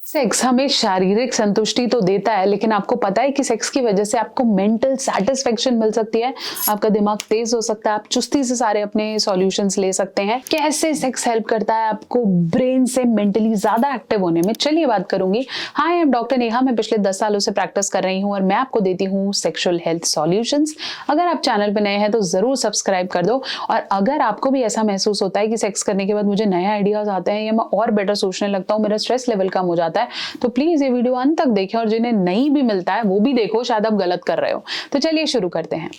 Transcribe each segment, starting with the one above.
Sex हमें शारीरिक संतुष्टि तो देता है, लेकिन आपको पता है कि सेक्स की वजह से आपको मेंटल सेटिस्फेक्शन मिल सकती है, आपका दिमाग तेज हो सकता है, आप चुस्ती से सारे अपने सॉल्यूशंस ले सकते हैं। कैसे सेक्स हेल्प करता है आपको ब्रेन से मेंटली ज्यादा एक्टिव होने में, चलिए बात करूंगी। हाय, आई एम डॉक्टर नेहा। मैं पिछले 10 सालों से प्रैक्टिस कर रही हूँ और मैं आपको देती हूँ सेक्सुअल हेल्थ सॉल्यूशंस। अगर आप चैनल पे नए हैं तो जरूर सब्सक्राइब कर दो, और अगर आपको भी ऐसा महसूस होता है कि सेक्स करने के बाद मुझे नए आइडियाज आते हैं या मैं और बेटर सोचने लगता हूँ, मेरा स्ट्रेस लेवल कम हो जाता है, तो प्लीज ये वीडियो अंत तक देखें, और जिन्हें नहीं भी मिलता है वो भी देखो, शायद आप गलत कर रहे हो। तो चलिए शुरू करते हैं।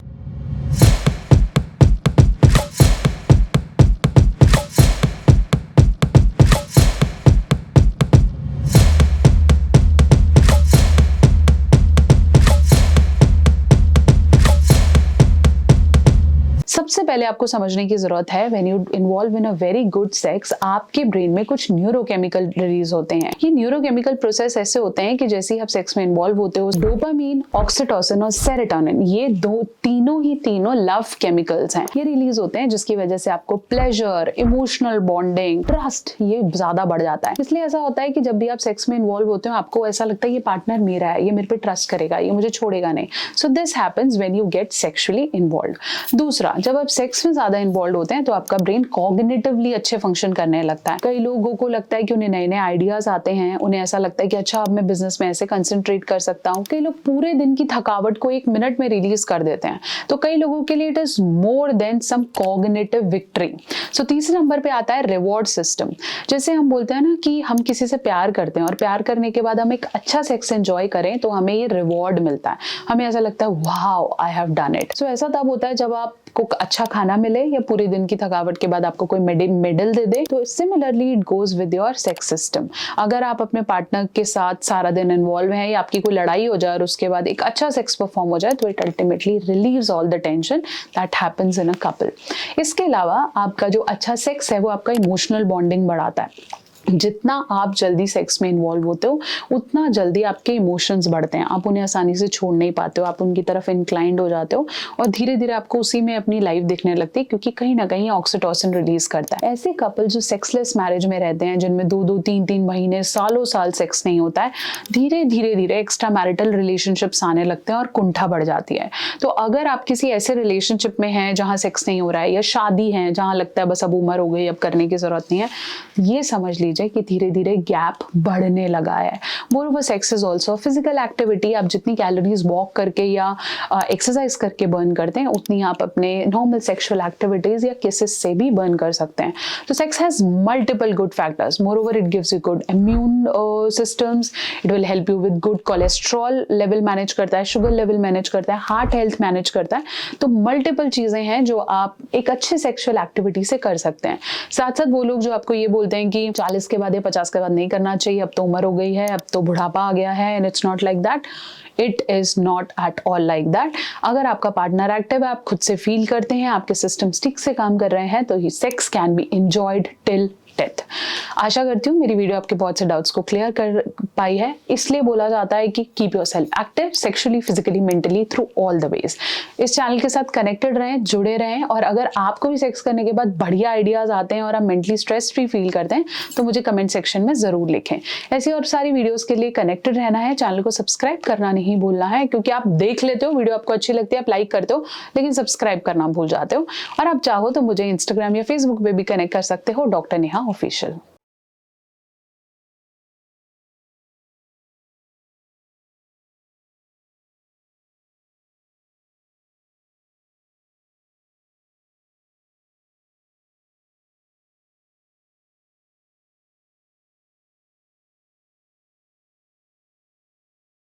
सबसे पहले आपको समझने की जरूरत है, when you involve in a very good sex, आपके ब्रेन में कुछ न्यूरोकेमिकल रिलीज होते हैं। ये न्यूरोकेमिकल प्रोसेस ऐसे होते हैं कि जैसे ही आप सेक्स में इन्वॉल्व होते हो, डोपामीन, ऑक्सीटोसिन और सेरोटोनिन, ये तीनों लव केमिकल्स हैं, ये रिलीज होते हैं, जिसकी वजह से आपको प्लेजर, इमोशनल बॉन्डिंग, ट्रस्ट, ये ज्यादा बढ़ जाता है। इसलिए ऐसा होता है कि जब भी आप सेक्स में इन्वॉल्व होते हो, आपको ऐसा लगता है ये पार्टनर मेरा है, ये मेरे पे ट्रस्ट करेगा, ये मुझे छोड़ेगा नहीं। So this happens when you get sexually involve. दूसरा, जब आप सेक्स में ज्यादा इन्वॉल्व होते हैं तो आपका ब्रेन कॉग्निटिवली अच्छे फंक्शन करने लगता है। कई लोगों को लगता है कि उन्हें नए नए आइडियाज आते हैं, उन्हें ऐसा लगता है कि अच्छा, अब मैं बिजनेस में ऐसे कंसंट्रेट कर सकता हूँ। कई लोग पूरे दिन की थकावट को 1 मिनट में रिलीज कर देते हैं। तो कई लोगों के लिए it is more than some cognitive victory. So तीसरे नंबर पे आता है रिवॉर्ड सिस्टम। जैसे हम बोलते हैं ना कि हम किसी से प्यार करते हैं और प्यार करने के बाद हम एक अच्छा सेक्स एंजॉय करें तो हमें ये रिवॉर्ड मिलता है, हमें ऐसा लगता है wow, I have done it. So ऐसा तब होता है जब आपको अच्छा खाना मिले या पूरे दिन की थकावट के बाद आपको कोई मेडल दे दे। तो similarly it goes with your sex system. अगर आप अपने पार्टनर के साथ सारा दिन इन्वॉल्व हैं या आपकी कोई लड़ाई हो जाए और उसके बाद एक अच्छा सेक्स परफॉर्म हो जाए, तो it ultimately relieves all the tension that happens in a couple. इसके अलावा आपका जो अच्छा सेक्स है वो आपका इमोशनल बॉन्डिंग बढ़ाता है। जितना आप जल्दी सेक्स में इन्वॉल्व होते हो, उतना जल्दी आपके इमोशंस बढ़ते हैं, आप उन्हें आसानी से छोड़ नहीं पाते हो, आप उनकी तरफ इंक्लाइंड हो जाते हो और धीरे धीरे आपको उसी में अपनी लाइफ दिखने लगती है, क्योंकि कहीं ना कहीं ऑक्सीटोसिन रिलीज करता है। ऐसे कपल जो सेक्सलेस मैरिज में रहते हैं, जिनमें 2-2, 3-3 महीने, सालों साल सेक्स नहीं होता है, धीरे धीरे एक्स्ट्रा मैरिटल रिलेशनशिप्स आने लगते हैं और कुंठा बढ़ जाती है। तो अगर आप किसी ऐसे रिलेशनशिप में हैं जहां सेक्स नहीं हो रहा है, या शादी है जहां लगता है बस अब उम्र हो गई, अब करने की जरूरत नहीं है, ये समझ लीजिए कि धीरे धीरे गैप बढ़ने लगा है। Moreover, sex is also physical activity. आप जितनी कैलोरीज वॉक करके या एक्सरसाइज करके बर्न करते हैं, उतनी आप अपने नॉर्मल सेक्सुअल एक्टिविटीज या किसेस से भी बर्न कर सकते हैं। तो sex has multiple good factors. Moreover, it gives you good immune systems, it will help you with good cholesterol level manage करता है, शुगर लेवल मैनेज करता है, हार्ट हेल्थ मैनेज करता है। तो मल्टीपल चीजें हैं जो आप एक अच्छे सेक्सुअल एक्टिविटी से कर सकते हैं। साथ साथ वो लोग जो आपको ये बोलते हैं कि 40 के बाद या 50 के बाद नहीं करना चाहिए, अब तो उम्र हो गई है, अब तो बुढ़ापा आ गया है, and it's not like that. It is not at all like that. अगर आपका पार्टनर एक्टिव है, आप खुद से फील करते हैं, आपके सिस्टम्स ठीक से काम कर रहे हैं, तो ही sex can be enjoyed till death. आशा करती हूँ मेरी वीडियो आपके बहुत से डाउट्स को क्लियर कर पाई है। इसलिए बोला जाता है कि keep yourself active sexually, physically, mentally through all the ways. इस चैनल के साथ कनेक्टेड रहें, जुड़े रहें, और अगर आपको भी सेक्स करने के बाद बढ़िया आइडियाज आते हैं और आप मेंटली स्ट्रेस फ्री फील करते हैं, तो मुझे कमेंट सेक्शन में जरूर लिखें। ऐसी और सारी वीडियोस के लिए कनेक्टेड रहना है, चैनल को सब्सक्राइब करना नहीं भूलना है, क्योंकि आप देख लेते हो वीडियो, आपको अच्छी लगती है, आप लाइक करते हो, लेकिन सब्सक्राइब करना भूल जाते हो। और आप चाहो तो मुझे इंस्टाग्राम या फेसबुक पे भी कनेक्ट कर सकते हो, डॉक्टर नेहा ऑफिशियल।